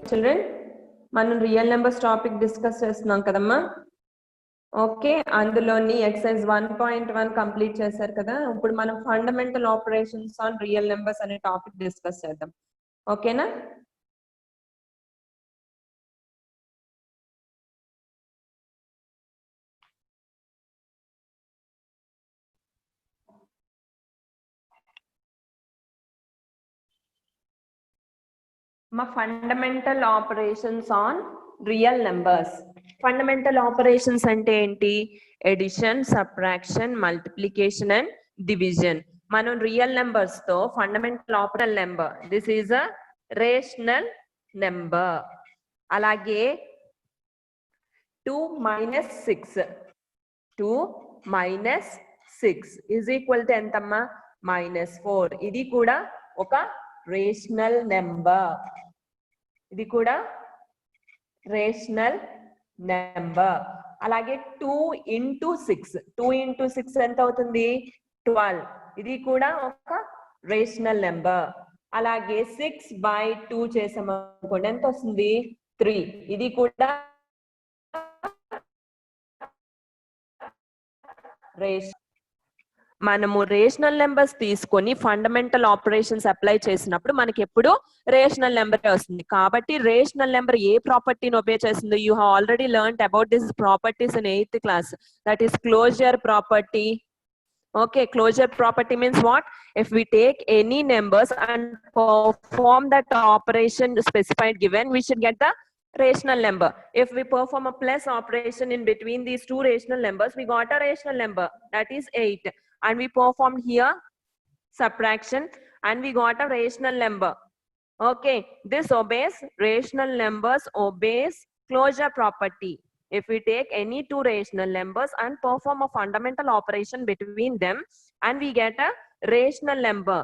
Children, మనం real numbers topic discuss చేస్తున్నాం కదమ్మా. ఓకే, అందులోని ఎక్సర్సైజ్ 1.1 కంప్లీట్ చేశారు కదా. ఇప్పుడు మనం fundamental operations on real numbers అనే టాపిక్ డిస్కస్ చేద్దాం. ఓకేనా? మా fundamental operations on real numbers. Fundamental operations అంటే ఏంటి? Addition, subtraction, multiplication and division. మనం రియల్ నెంబర్స్ తో ఫండమెంటల్ ఆపరల్ number, this is a rational number. అలాగే 2 minus 6 is equal to ఎంతమ్మా? -4. ఇది కూడా ఒక రేషనల్ నెంబర్. ఇది కూడా రేషనల్ నెంబర్. అలాగే 2 into 6 ఎంత అవుతుంది? 12. ఇది కూడా ఒక రేషనల్ నెంబర్. అలాగే 6/2 చేసామనుకోండి, ఎంత వస్తుంది? 3. ఇది కూడా మనము రేషనల్ నెంబర్స్ తీసుకొని ఫండమెంటల్ ఆపరేషన్స్ అప్లై చేసినప్పుడు మనకి ఎప్పుడు రేషనల్ నెంబర్ వస్తుంది. కాబట్టి రేషనల్ నెంబర్ ఏ ప్రాపర్టీని ఒబే చేస్తుంది? You have already learned about this properties in 8th class. That is closure property. Okay, closure property means what? If we take any numbers and perform that operation specified given, we should get the rational number. If we perform a plus operation in between these two rational numbers, we got a rational number, that is 8. And we performed here subtraction and we got a rational number. Okay, this obeys rational numbers, obeys closure property. If we take any two rational numbers and perform a fundamental operation between them and we get a rational number.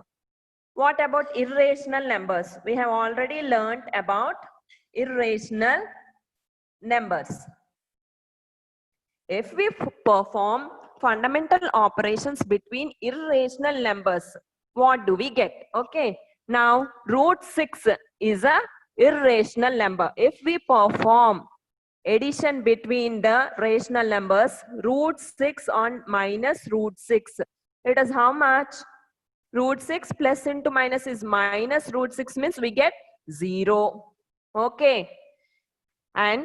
What about irrational numbers? We have already learned about irrational numbers. If we perform fundamental operations between irrational numbers, what do we get? Okay, now √6 is a irrational number. If we perform addition between the rational numbers, √6 on -√6, it is how much? √6 plus into minus is -√6, means we get 0. Okay, and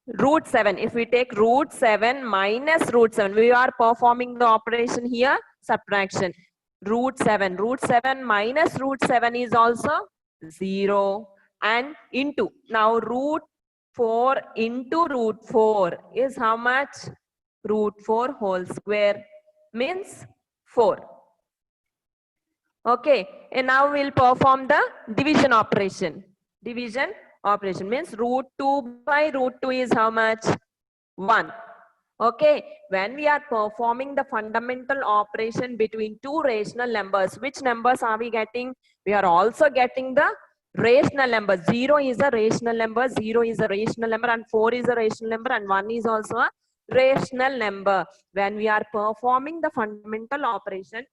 √7, if we take √7 minus √7, we are performing the operation here, subtraction. √7 minus √7 is also 0, and into, now √4 into √4 is how much? √4 whole square means 4. Okay, and now we'll perform the division operation. Division operation means √2 by √2 is how much? 1. Okay, when we are performing the fundamental operation between two rational numbers, which numbers are we getting? We are also getting the rational number. 0 is a rational number, 0 is a rational number, and 4 is a rational number, and 1 is also a rational number. When we are performing the fundamental operation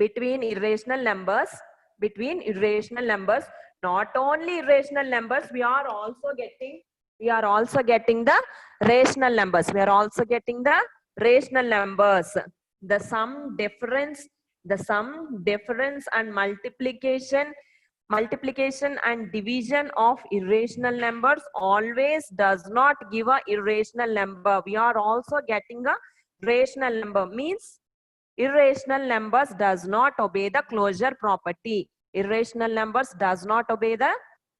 between irrational numbers, not only irrational numbers, we are also getting the rational numbers. The sum difference and multiplication and division of irrational numbers always does not give a irrational number. We are also getting a rational number, means irrational numbers does not obey the closure property. Irrational numbers does not obey the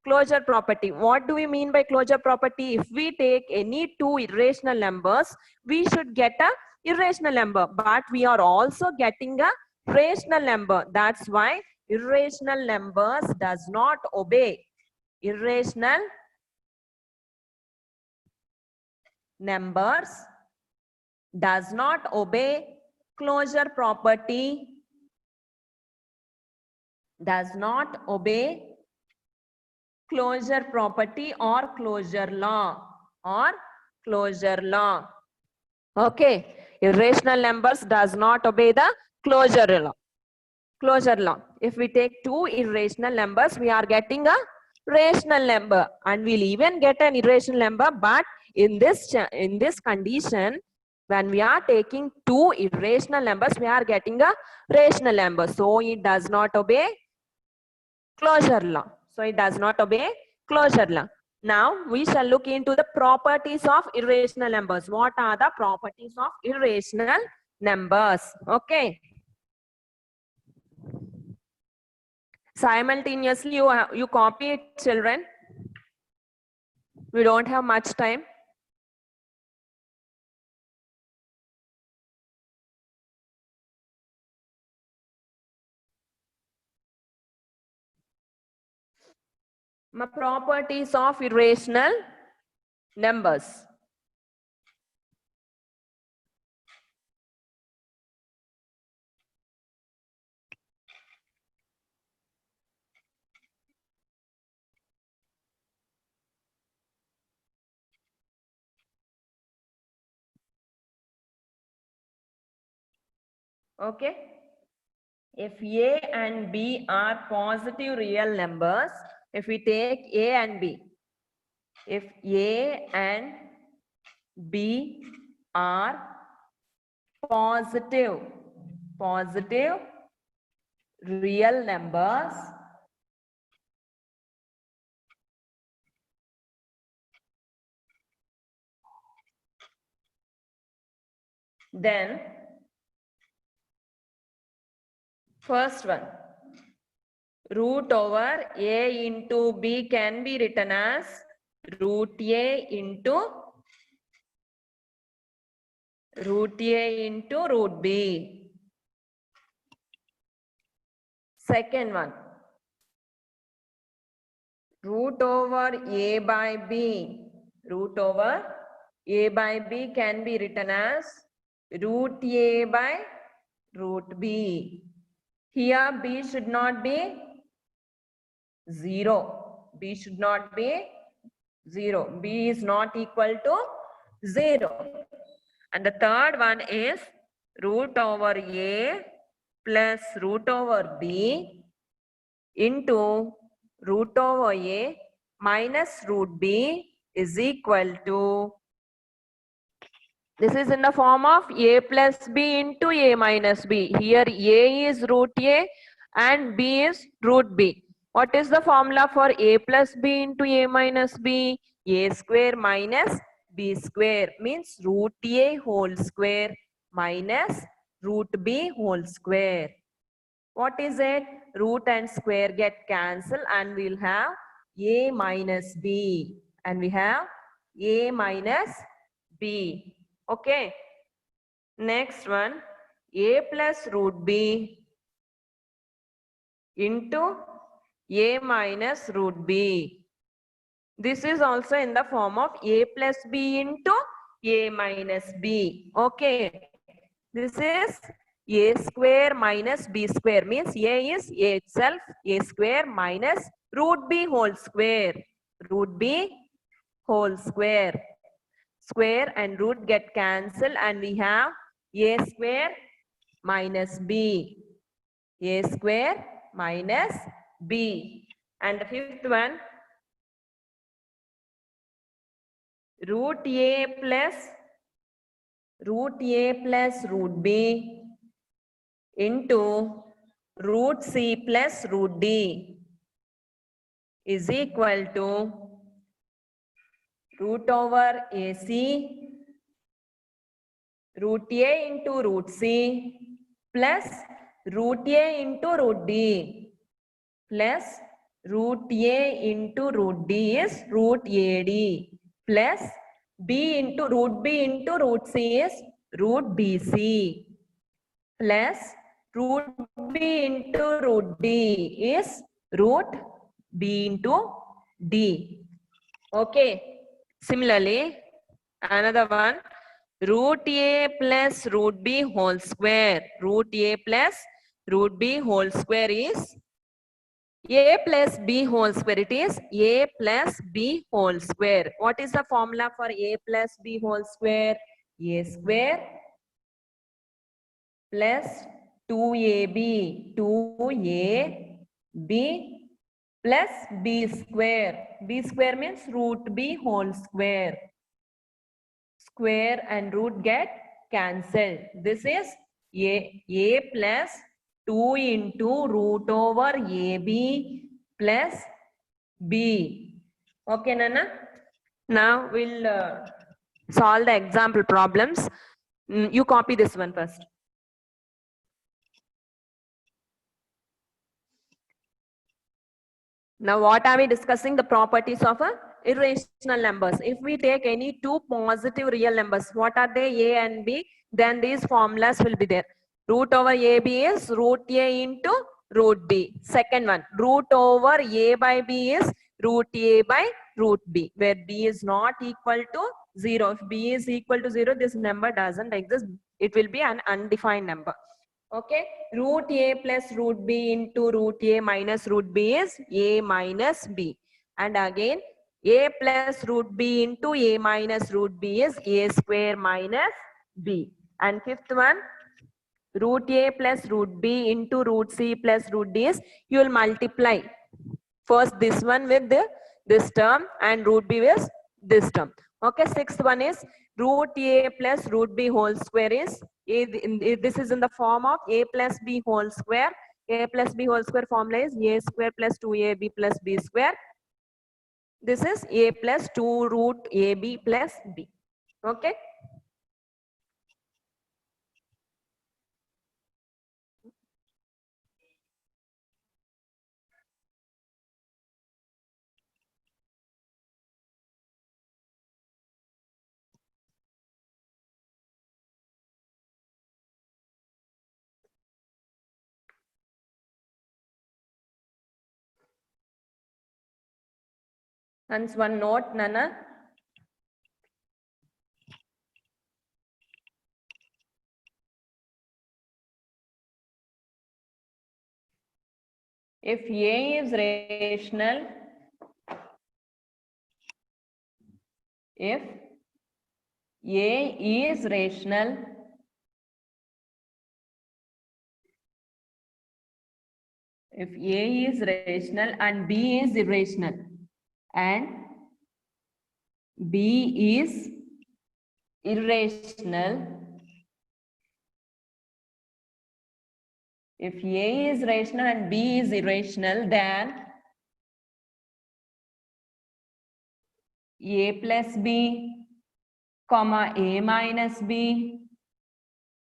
closure property. What do we mean by closure property? If we take any two irrational numbers, we should get a irrational number, but we are also getting a rational number. That's why irrational numbers does not obey. Irrational numbers does not obey closure property, does not obey closure property or closure law Okay, irrational numbers does not obey the closure law. If we take two irrational numbers, we are getting a rational number, and we'll even get an irrational number. But in this condition, when we are taking two irrational numbers, we are getting a rational number. So it does not obey closure law. Now we shall look into the properties of irrational numbers. What are the properties of irrational numbers? Okay. Simultaneously, you copy it, children. We don't have much time. Properties of irrational numbers. Okay. If A and B are positive real numbers, if we take A and B, if A and B are positive real numbers, then first one, root over A into B can be written as root A into root B. Second one, root over A by B. Root over A by B can be written as root A by root B. Here B should not be 0. B should not be 0. B is not equal to 0. And the third one is root over A plus root over B into root over A minus root B is equal to, this is in the form of A plus B into A minus B. Here A is root A and B is root B. What is the formula for A plus B into A minus B? A square minus B square, means root A whole square minus root B whole square. What is it? Root and square get cancelled and we'll have A minus B. And we have A minus B. Okay. Next one, A plus root B into A minus root B. This is also in the form of A plus B into A minus B. Okay. This is A square minus B square, means A is A itself, A square minus root B whole square. Root B whole square. Square and root get cancelled and we have A square minus B. A square minus B. And the fifth one, root A plus root B into root C plus root D is equal to root over AC root A into root C plus root A into root D plus root A into root D is root AD plus B into root C is root BC plus root B into root D is root B into D. Okay. Similarly, another one, root A plus root B whole square. Root A plus root B whole square is A plus B whole square. It is A plus B whole square. What is the formula for A plus B whole square? A square plus 2AB. 2AB plus B square. B square means root B whole square. Square and root get cancelled. This is A plus 2 into root over AB plus B. Okay, Nana? Now we'll solve the example problems. You copy this one first. Now what are we discussing? The properties of irrational numbers. If we take any two positive real numbers, what are they? A and B, then these formulas will be there. Root over AB is root A into root B. Second one, root over A by B is root A by root B, where B is not equal to 0. If B is equal to 0, this number doesn't exist. It will be an undefined number. Okay, root A plus root B into root A minus root B is A minus B. And again, A plus root B into A minus root B is A square minus B. And fifth one, root A plus root B into root C plus root D is, you will multiply first this one with this term and root B with this term. Okay, sixth one is root A plus root B whole square is, this is in the form of A plus B whole square. A plus B whole square formula is A square plus 2AB plus B square. This is A plus 2 root AB plus B. Okay. Hence one note, Nana. If A is rational, if A is rational, if A is rational and B is irrational, and B is irrational, if A is rational and B is irrational, then A plus B, comma A minus B,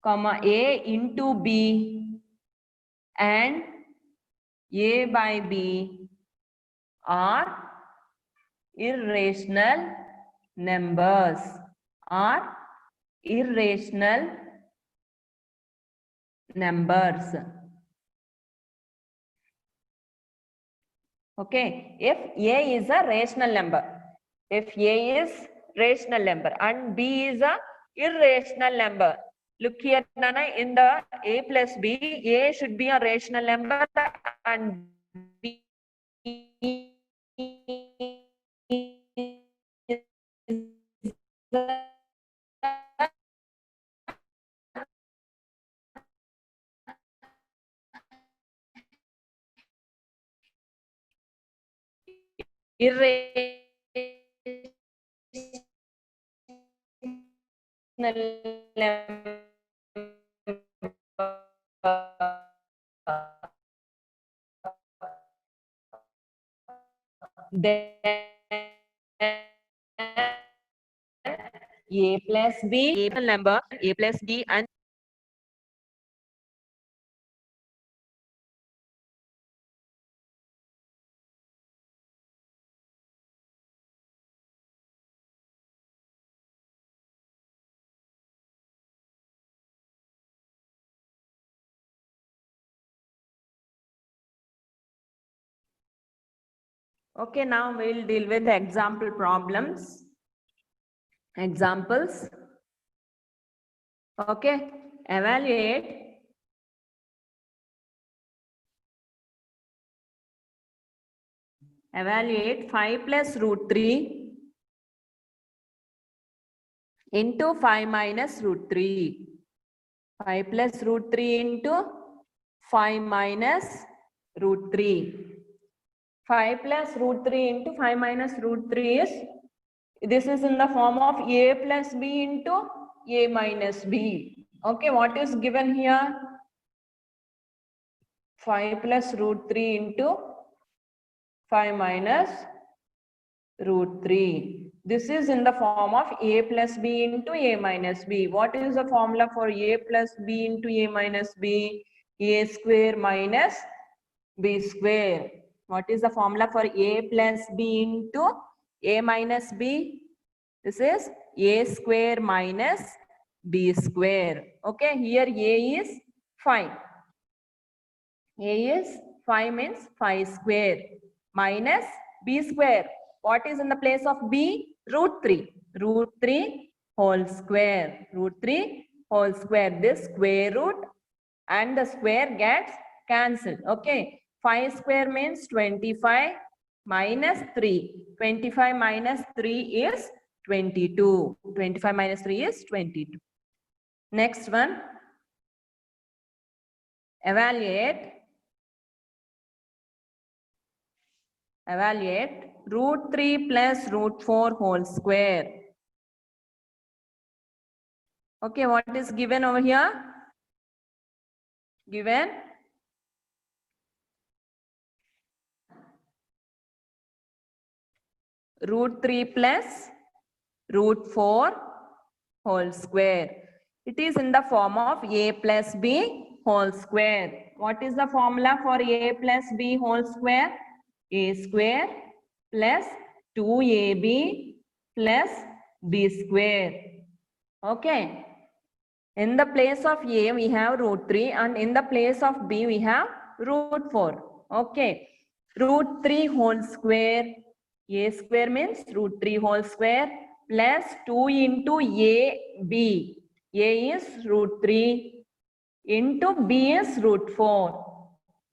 comma A into B, and A by B are irrational numbers, are irrational numbers. Okay, if A is a rational number, if A is rational number and B is a irrational number. Look here, Nana, in the A plus B, A should be a rational number and B irrational number. Then A plus B, A number, A plus B and okay, now we'll deal with the example problems. Examples. Okay, evaluate Evaluate 5 plus root 3 into 5 minus root 3. 5 plus root 3 into 5 minus root 3. 5 plus root 3 into 5 minus root 3 is, this is in the form of a plus b into a minus b. Okay, what is given here? 5 plus root 3 into 5 minus root 3. This is in the form of a plus b into a minus b. What is the formula for a plus b into a minus b? A square minus b square. What is the formula for a plus b into a minus b? This is a square minus b square. Okay, here a is 5. A is 5 means 5 square minus b square. What is in the place of b? Root 3. Root 3 whole square. Root 3 whole square. This square root and the square gets cancelled. Okay. 5 square means 25 minus 3. 25 minus 3 is 22. 25 minus 3 is 22. Next one. Evaluate root 3 plus root 4 whole square. Okay, what is given over here? Given root 3 plus root 4 whole square. It is in the form of a plus b whole square. What is the formula for a plus b whole square? A square plus 2ab plus b square. Okay. In the place of a we have root 3 and in the place of b we have root 4. Okay. Root 3 whole square. A square means root 3 whole square plus 2 into ab. A is root 3 into b is root 4.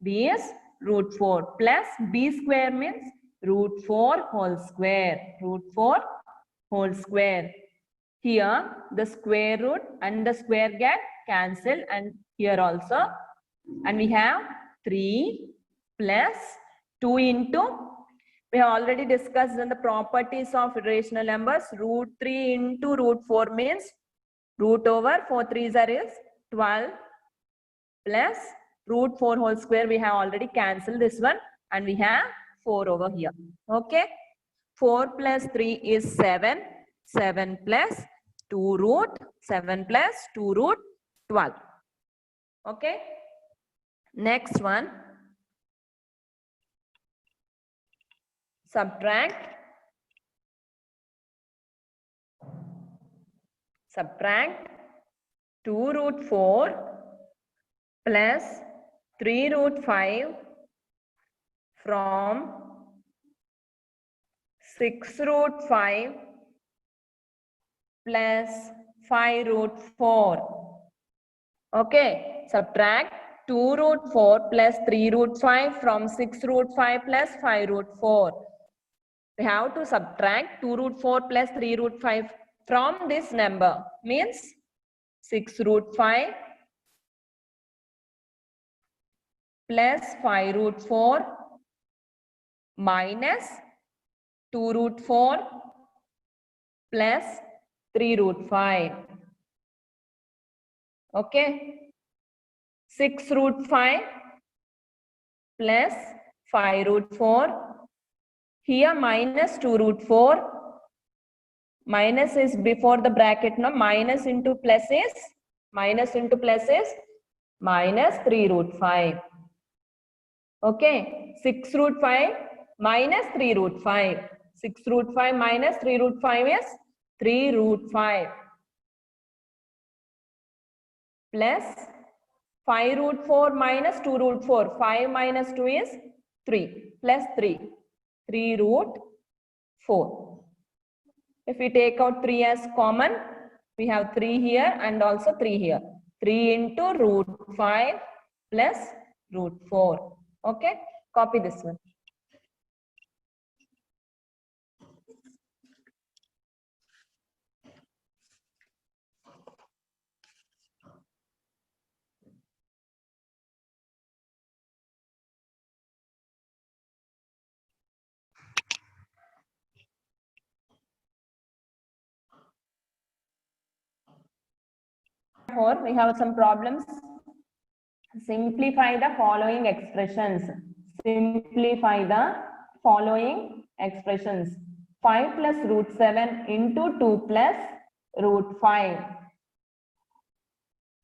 B is root 4 plus b square means root 4 whole square. Root 4 whole square. Here the square root and the square get cancelled and here also. And we have 3 plus 2 into, we have already discussed in the properties of irrational numbers. Root 3 into root 4 means root over 4 3s is 12 plus root 4 whole square. We have already cancelled this one and we have 4 over here. Okay. 4 plus 3 is 7. 7 plus 2 root 7 plus 2 root 12. Okay. Next one. Subtract 2 root 4 plus 3 root 5 from 6 root 5 plus 5 root 4. Okay, subtract 2 root 4 plus 3 root 5 from 6 root 5 plus 5 root 4. We have to subtract 2 root 4 plus 3 root 5 from this number, means 6 root 5 plus 5 root 4 minus 2 root 4 plus 3 root 5. Okay. 6 root 5 plus 5 root 4. Here minus 2 root 4. Minus is before the bracket. No, minus into plus is minus 3 root 5. Okay. 6 root 5 minus 3 root 5. 6 root 5 minus 3 root 5 is 3 root 5 plus 5 root 4 minus 2 root 4. 5 minus 2 is 3 plus 3. 3 root 4. If we take out 3 as common, we have 3 here and also 3 here. 3 into root 5 plus root 4. Okay. Copy this one. 4, we have some problems. Simplify the following expressions. Simplify the following expressions. 5 plus root 7 into 2 plus root 5.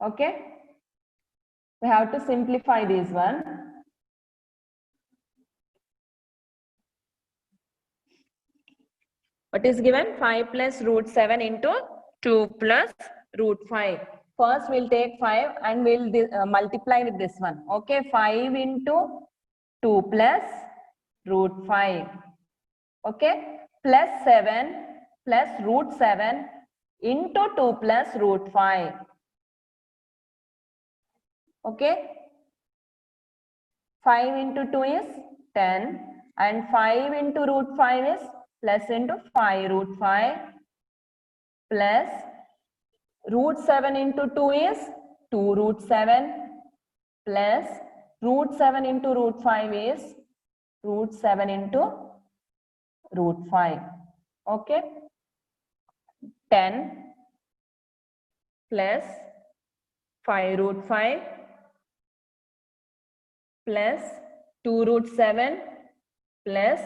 Okay. We have to simplify this one. What is given? 5 plus root 7 into 2 plus root 5. First, we'll take 5 and we'll multiply with this one. Okay, 5 into 2 plus root 5. Okay, plus 7 plus root 7 into 2 plus root 5. Okay, 5 into 2 is 10 and 5 into root 5 is plus into 5 root 5 plus root 7 into 2 is 2 root 7 plus root 7 into root 5 is root 7 into root 5. Okay. 10 plus 5 root 5 plus 2 root 7 plus,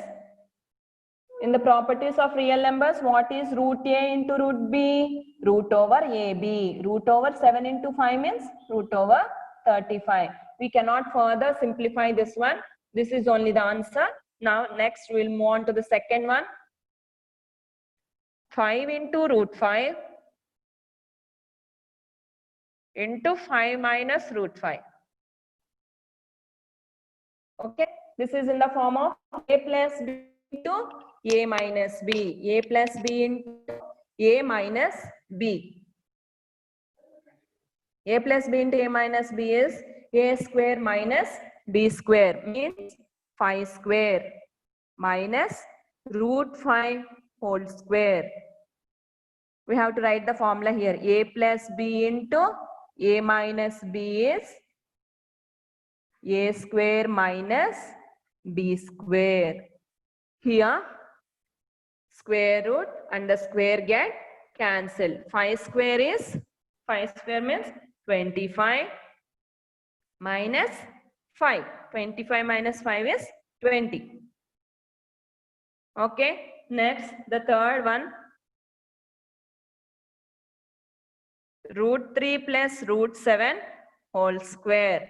in the properties of real numbers, what is root a into root b? Root over ab. Root over 7 into 5 means root over 35. We cannot further simplify this one. This is only the answer. Now next we'll move on to the second one. 5 into root 5 into 5 minus root 5. Okay, this is in the form of a plus b into a minus b. A plus b into a minus b. A plus b into a minus b is a square minus b square, means 5 square minus root 5 whole square. We have to write the formula here. A plus b into a minus b is a square minus b square. Here square root and the square get cancelled. 5 square means 25 minus 5. 25 minus 5 is 20. Okay, next the third one. Root 3 plus root 7 whole square.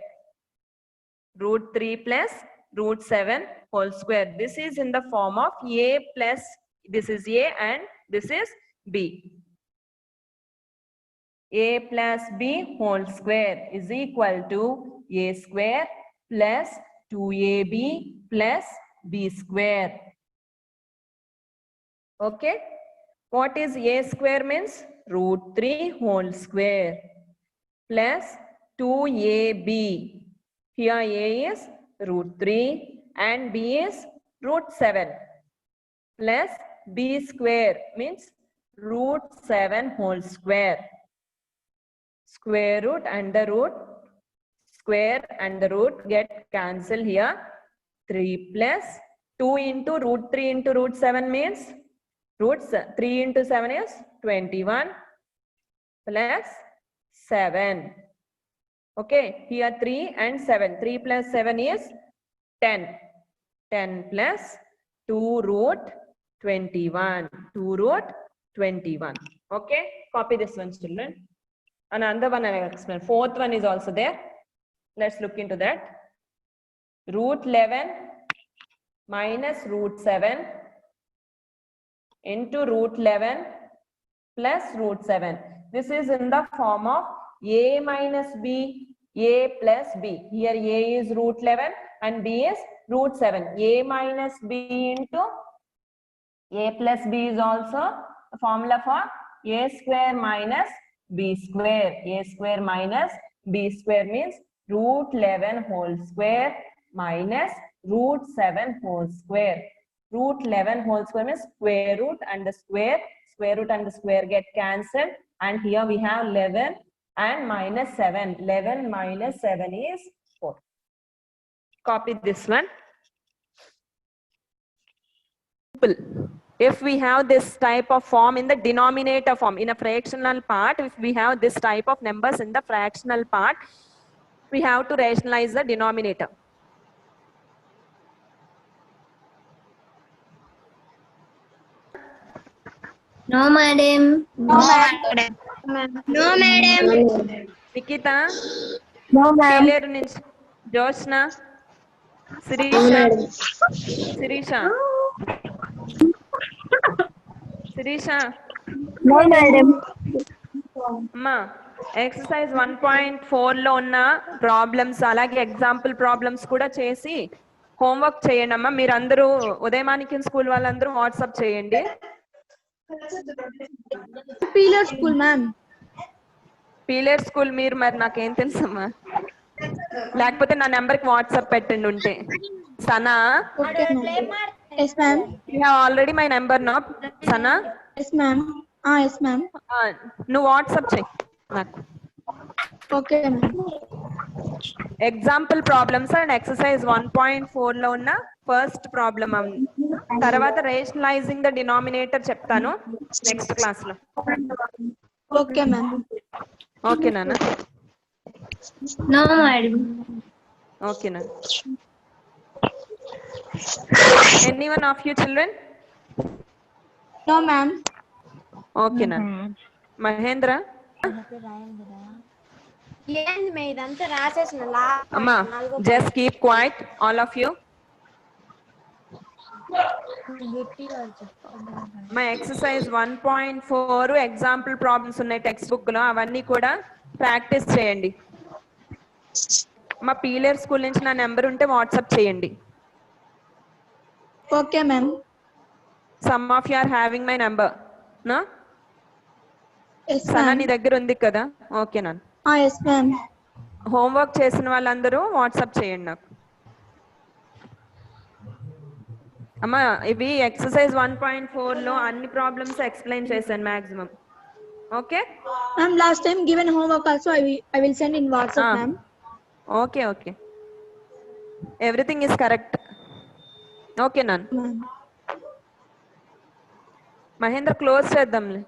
Root 3 plus root 7 whole square. This is in the form of a plus, this is a and this is b. A plus b whole square is equal to a square plus 2ab plus b square. Okay. What is a square means? Root 3 whole square plus 2ab. Here a is root 3 and b is root 7 plus b square means root 7 whole square. Square root and the root, square and the root get cancelled here. 3 plus 2 into root 3 into root 7 means roots 3 into 7 is 21 plus 7. Okay, here 3 and 7. 3 plus 7 is 10. 10 plus 2 root 21. 2 root 21. Okay, copy this one, children. Another one I will explain. Fourth one is also there. Let's look into that. Root 11 minus root 7 into root 11 plus root 7. This is in the form of a minus b, a plus b. Here a is root 11 and b is root 7. A minus b into a plus b is also the formula for a square minus b square. A square minus b square means root 11 whole square minus root 7 whole square. Root 11 whole square means square root and the square. Square root and the square get cancelled. And here we have 11 and minus 7. 11 minus 7 is 4. Copy this one. Simple. if we have this type of form in the denominator form, in a fractional part, if we have this type of numbers in the fractional part, we have to rationalize the denominator. No, madam. No, madam. No, madam. Nikita, No, ma'am. Pileru nunchi Jyotsna, Sirisha, No, madam. అమ్మా exercise 1.4 లో ఉన్న problems అలాగే example problems కూడా చేసి homework చేయండి అమ్మా. మీరందరూ ఉదయమాణిక్యం school వాళ్ళందరూ వాట్సాప్ చేయండి. Pillar school, ma'am. Pileru school మీరు మరి నాకేం తెలుసమ్మా, లేకపోతే నా నెంబర్కి వాట్సాప్ పెట్టండి ఉంటే. Sana, Okay, ma'am. Yes, ma'am. You have already my number నా Sana? Yes, ma'am. Yes, ma'am. నువ్వు వాట్సాప్ చెయ్యి నాకు. Okay, ma'am. Example problems and exercise 1.4 లో ఉన్న ఫస్ట్ ప్రాబ్లమ్. తర్వాత రేషనలైజింగ్ ద డినామినేటర్ చెప్తాను నెక్స్ట్ క్లాస్ లో. Okay, ma'am. ఓకే నాన్న. No, madam. ఓకే నాన్న. Anyone of you children? No, ma'am. Okay నాన్న. మహేంద్ర, ఏంది మే ఇదంతా రాసేసిన అమ్మా just keep quiet all of you. మా ఎక్సర్సైజ్ 1.4 ఎగ్జాంపుల్ ప్రాబ్లమ్స్ ఉన్నాయి టెక్స్ట్ బుక్ లో, అవన్నీ కూడా ప్రాక్టీస్ చేయండి. మా పీలేర్ స్కూల్ నుంచి నా నెంబర్ ఉంటే వాట్సాప్ చేయండి. Okay, ma'am. Some of you are having my number నా? Yes, Sana ma'am. నీ దగ్గర ఉంది కదా? ఓకే నాన్న. Yes, ma'am. హోంవర్క్ చేసిన వాళ్ళందరూ వాట్సాప్ చేయండి నాకు. అమ్మా ఇవి ఎక్సర్సైజ్ 1.4 లో అన్ని ప్రాబ్లమ్స్ ఎక్స్ప్లెయిన్ చేశాను maximum. Okay Ma'am, last time given homework also I will send in WhatsApp, ma'am. Okay okay, everything is correct. Okay నాన్న. Ma'am. మహేంద్ర క్లోజ్ చేద్దాంలే.